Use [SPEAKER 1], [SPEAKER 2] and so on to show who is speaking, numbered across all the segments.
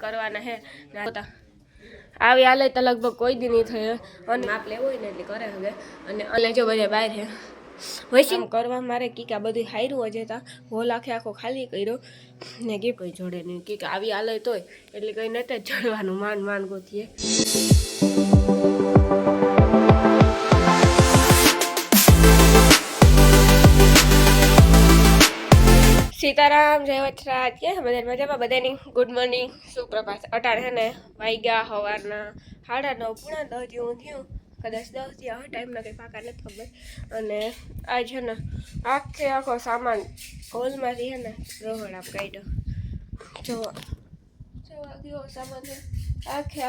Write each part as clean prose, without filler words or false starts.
[SPEAKER 1] કરવાના હે આવી હાલે તો લગભગ કોઈ દી નહીં થયો અને માપ લેવો હોય ને એટલે કરે હવે અને એટલે જો બધા બહાર છે વોશિંગ કરવા મારે કીક આ બધું હાર્યું હજે તા હોલ આખો ખાલી કર્યો ને કે કોઈ જોડે નહીં કીક આવી હાલે તોય એટલે કંઈ નથી ચડવાનું માન ગોતીએ सीताराम जय वचराज के बधाई मजामां बधानी गुड मॉर्निंग सुप्रभात अटाणे है ने वाग्या सवारना 9:30 पूरा 10 जेवुं थयुं कदाच 10 थया टाइम ना कंई पाका नथी खबर अने आज है ने आखो सामान होलमांथी है ने रोहड़ा काढ्यो जो केवो सामान है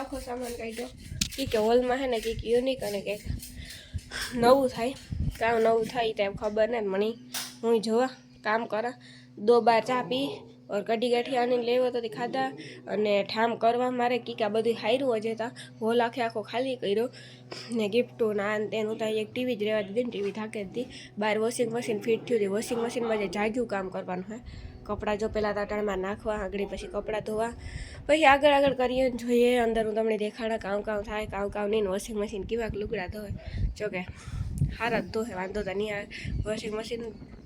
[SPEAKER 1] आखो सामान काढ्यो के होलमां है ने कंईक युनिक अने कंईक नवुं थाय कां नवुं थाय ते खबर नहीं मणी हुं जोवा काम करा 2 बार चा पी और कढ़ी गाठिया ने लेवो तो खाधा अने ठाम करवा मारे कीक आ बधुं हार्युं हजे ता होल आखो खाली कर्यो ने गिफ्टो नान तेनुं तो एक टीवी ज रेवा दीधी ने टीवी थाके दी बार वॉशिंग मशीन फिट थयुं हती वॉशिंग मशीन में जाग्युं काम करवानुं है कपड़ा जो पेला ताटाणमां नाखवा आगळ पछी कपड़ा धोवा पछी आगळ करीए जोईए अंदर हूँ तमने देखाड़ा काव काव नहीं वॉशिंग मशीन केवाक लुगड़ा धोए जो के हारा धोए वांधो तो नहीं आवे वॉशिंग मशीन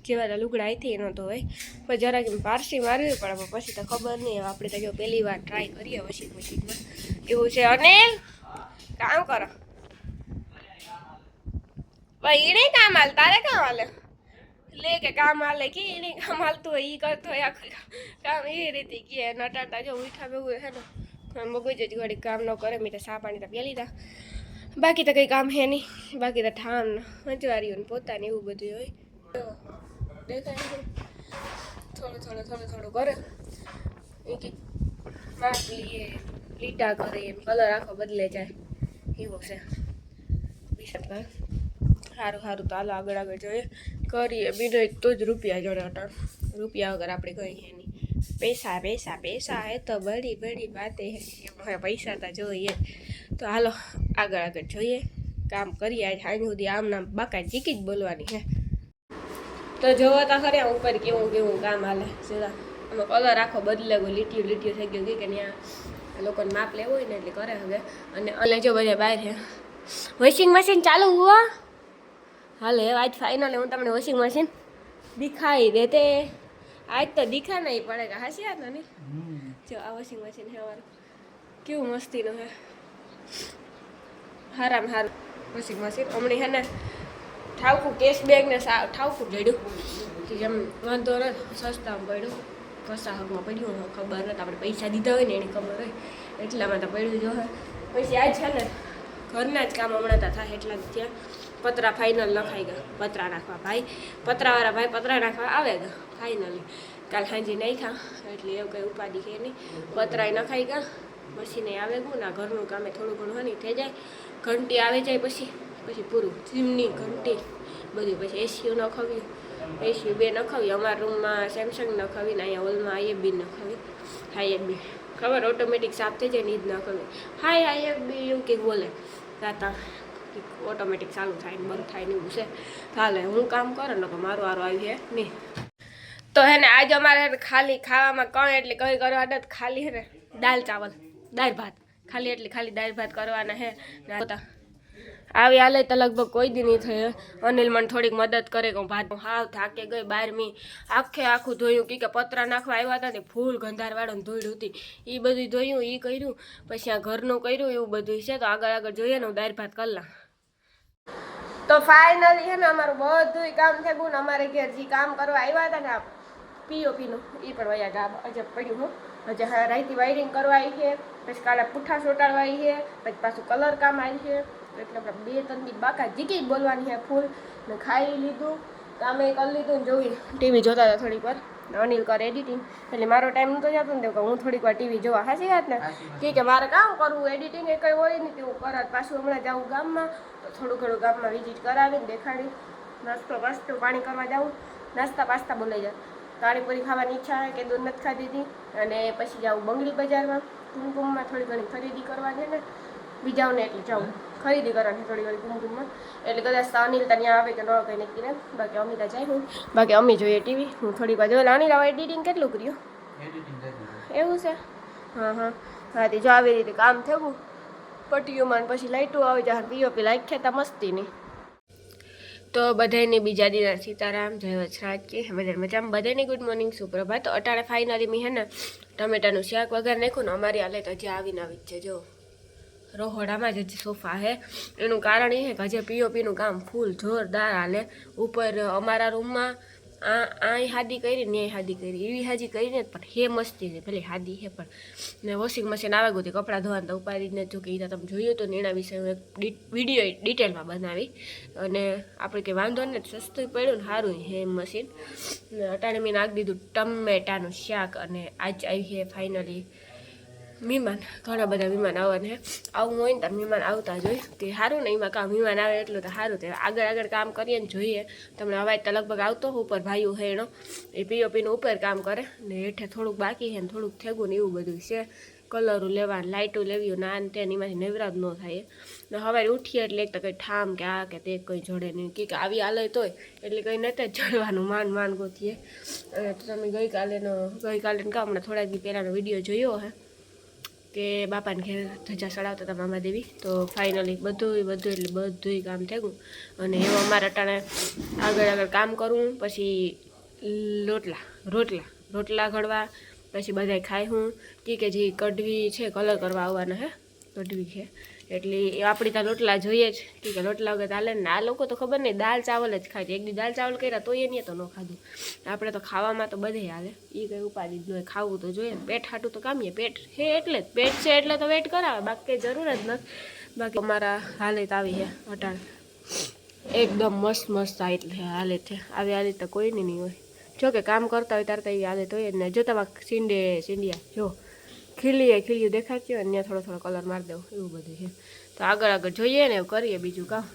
[SPEAKER 1] जेवा लुगड़ा आईथी न धोए पर जरा पारसी मारवी पड़े पछी तो खबर नहीं आपणे तो जो पहली बार ट्राय करीए वॉशिंग मशीन में एवुं छे अनिल काम करो भाई इने काम हाल तारे काम हाले ले के काम हाले कि इने काम हालतुं होय ई करतो होय आखो काम एवी रीते किए नटाटा जो उठा बेगुं है ने मगज ज घड़ी काम न करे मीठा सा पाणी तो पी लीधा बाकी तो कई काम है नहीं बाकी तो ठाम मंजवारीओ ने पोताने एवुं बधुं होय देखाय थोड़ो करे माप लिए लीटा करे कलर आखो बदले जाए एवो छे सारू तो हालो आगळ जोईए करीए बीजो एक तो ज रुपया जोड़े अटाण रुपया वगर आपणे कई है नहीं पैसा है तो बड़ी बातें है पैसा तो जोईए तो हालो आगळ जोईए काम करिए आज हाई सुधी आम नाम बाका जीकी ज बोलवानी है तो जो तो खरे ऊपर केवुं काम हाले सीधा आमां कलर आखो बदले गयो लीटियो थई गयो के न्या लोकोने माप लेवो होय ने एटले करे हवे अने जो बधा बहार है वॉशिंग मशीन चालू हुआ हाले आज फाइनल हूँ तमने वॉशिंग मशीन दिखाई देते आज तो दिखा नहीं पड़ेगा हसी याद नहीं जो आ वॉशिंग मशीन है हमारा क्यों मस्ती नो है हाराम हार वॉशिंग मशीन हमणी है ने ठावकू केश बेग ने ठावकू जड्यू कि जम वांधो न सस्ता पड्यू कसा हकमां पड्यू खबर नत आपणे पैसा दीधा होय ने एनी खबर होय એટલામાં તો પડ્યું જો હે પછી આજ છે ને ઘરના જ કામ હમણાં તો થાય એટલા જ થયા પતરા ફાઇનલ લખાઈ ગયા પતરા નાખવા ભાઈ પતરાવાળા ભાઈ પતરા નાખવા આવે ગયા ફાઇનલી કાલ સાંજે નાખ્યા એટલે એવું કંઈ ઉપાધિ છે નહીં પતરાય નખાઈ ગયા મશીને આવે ગયું ના ઘરનું કામે થોડું ઘણું હની થઈ જાય ઘંટી આવી જાય પછી પૂરું ચીમની ઘંટી બધું પછી એસીયુ નખાવ્યું એસીયુ 2 નખાવી અમારા રૂમમાં સેમસંગ નખાવી ને અહીંયા હોલમાં IFB નખાવી IFB खबर ऑटोमेटिक साफ थी जाए नींद न करे हाय IFB एवं कंईक बोले ताता ऑटोमेटिक चालू थाय बंद थाय नहीं घुसे हाले हूँ काम करे ने मारो वारो आई है नहीं तो है ने आज अमारे खाली खावामां कई एटले कई करवाना खाली है ने दाल चावल दाल भात खाली एटले खाली दाल भात करवाना है આવી હાલે તો લગભગ કોઈ દી નહીં થયો અનિલ મને થોડીક મદદ કરે કે હું ભાત હાવ થાકે ગઈ 12મી આખું ધોયું કે પતરા નાખવા આવ્યા હતા ને ફૂલ ગંધારવાળો ધોઈડ હતી એ બધું ધોયું એ કર્યું પછી આ ઘરનું કર્યું એવું બધું છે તો આગળ જોઈએ ને હું દાળ ભાત કરી લઉં તો ફાઇનલી છે ને અમારું બધું કામ થઈ ગયું ને અમારે ઘેર જે કામ કરવા આવ્યા હતા ને પીઓપીનું એ પણ વયા ગયા અજબ પડ્યું હો હજે હા રાઈતી વાયરિંગ કરવા આવી છે પછી કાલે પુઠ્ઠા ચોટાડવા આવી છે પછી પાછું કલર કામ આવી છે એટલે આપણે 2-3 દી બાકા જીકી બોલવાની છે ફૂલ ને ખાઈ લીધું કામે કરી લીધું ને જોઈ ટીવી જોતા હતા થોડીક વાર અનિલ કરે એડિટિંગ એટલે મારો ટાઈમ નહોતો જતો ને તો હું થોડીક વાર ટીવી જોવા હાસી વાત ને કે મારે કામ કરવું એડિટિંગ એ કંઈ હોય નહીં તેવું કરત પાછું હમણાં જાઉં ગામમાં તો થોડું ઘણું ગામમાં વિઝિટ કરાવીને દેખાડી નાસ્તો પાણી કરવા જાઉં નાસ્તા પાસ્તા બોલાઈ જાય પાણીપુરી ખાવાની ઈચ્છા હોય કે દૂધ નથી ખાધી હતી અને પછી જાઉં બંગડી બજારમાં કુમકુમમાં થોડી ઘણી ખરીદી કરવાની ને બીજાઓને એટલે જાઉં ખરીદી કરવાની થોડી ઘણી કુમકુમમાં એટલે કદાચ અનિલ ત્યાં આવે કે ન કંઈ નક્કી ને બાકી અમિતા જાય હું બાકી અમે જોઈએ ટીવી હું થોડીક વાર જોયેલા અનિલ હવે એડિટિંગ કેટલું કર્યું એવું છે હા હા હા તે જો આવી રીતે કામ થયું પટીઓમાં પછી લાઇટો આવી જાય પીઓપી લાઈટ ખેતા મસ્તીની. તો બધાને બીજા દિના સીતારામ જય વચરાજ કે બધા મજામાં બધાને ગુડ મોર્નિંગ સુપ્રભાત. તો અટાણે ફાઇનલી મેં હે ને ટમેટાનું શાક વગર નાખ્યું ને અમારી હાલે તો હજી આવીને આવી જ છે જો રહોડામાં જ હજી સોફા હે. એનું કારણ એ છે કે હજી પીઓપીનું કામ ફૂલ જોરદાર હાલે. ઉપર અમારા રૂમમાં અહીં હાદી કરી ને હાદી કરી એવી હાજી કરીને પણ હે મસ્તી છે ભલે હાદી હે પણ ને વોશિંગ મશીન આવે ગયું કપડાં ધોવાને તો ઉપાડીને જો કે એ તમે જોયું તો એના વિશે હું એક વિડીયો ડિટેલમાં બનાવી અને આપણે કંઈ વાંધો ને સસ્તું પડ્યું ને સારું હે મશીન. અટાણે મેં નાખી દીધું ટમેટાનું શાક અને આજ આવી છે ફાઇનલી મહેમાન. ઘણા બધા મહેમાન આવવાને આવું હોય ને તો મહેમાન આવતા જ હોય તે સારું ને એમાં કામ મહેમાન આવે એટલું તો સારું તે આગળ કામ કરીએ ને જોઈએ. તમને અવાજ તો લગભગ આવતો ઉપર ભાઈઓ હે એનો એ પીઓપીનું ઉપર કામ કરે ને હેઠે થોડુંક બાકી છે ને થોડુંક થેગું ને એવું બધું છે. કલરો લેવા લાઇટો લેવી ના ને તેને એમાંથી નવરાજ ન થાય ને સવારે ઉઠીએ એટલે એક તો કંઈ ઠામ કે આ કે તે કંઈ જોડે નહીં કે આવી હાલત હોય એટલે કંઈ નથી જ ચડવાનું માન ગોતીએ. તો તમે ગઈકાલે કામ હમણાં થોડાક દી પહેલાંનો વિડીયો જોયો હે કે બાપાને ઘેર ધજા ચડાવતા હતા મામાદેવી. તો ફાઇનલી બધું કામ થયું અને એવું અમારે અટાણે આગળ કામ કરવું પછી રોટલા ઘડવા પછી બધા ખાય હું કે જે કઢવી છે કલર કરવા આવવાના હે કઢવી છે એટલે એ આપણી ત્યાં રોટલા જોઈએ જ કે રોટલા વગર ચાલે ને. આ લોકો તો ખબર નહીં દાળ ચાવલ જ ખાય એક દી દાળ ચાવલ કર્યા તો એ નહીં તો ન ખાધું. આપણે તો ખાવામાં તો બધે હાલે એ કંઈ ઉપાધિ જ ન ખાવું તો જોઈએ પેટ હાટું તો કામીએ પેટ હે એટલે જ પેટ છે એટલે તો વેટ કરાવે બાકી જરૂર જ નથી. બાકી અમારા હાલત આવી છે અટાણ એકદમ મસ્ત હાલત છે આવી હાલત તો કોઈની નહીં હોય. જો કે કામ કરતા હોય ત્યારે તો એવી આદત હોય જ ને. જો તમારે સીંડિયા જો ખીલ્યું દેખાતી હોય ને ત્યાં થોડો કલર મારી દેવો એવું બધું છે. તો આગળ જોઈએ ને એવું કરીએ બીજું કામ.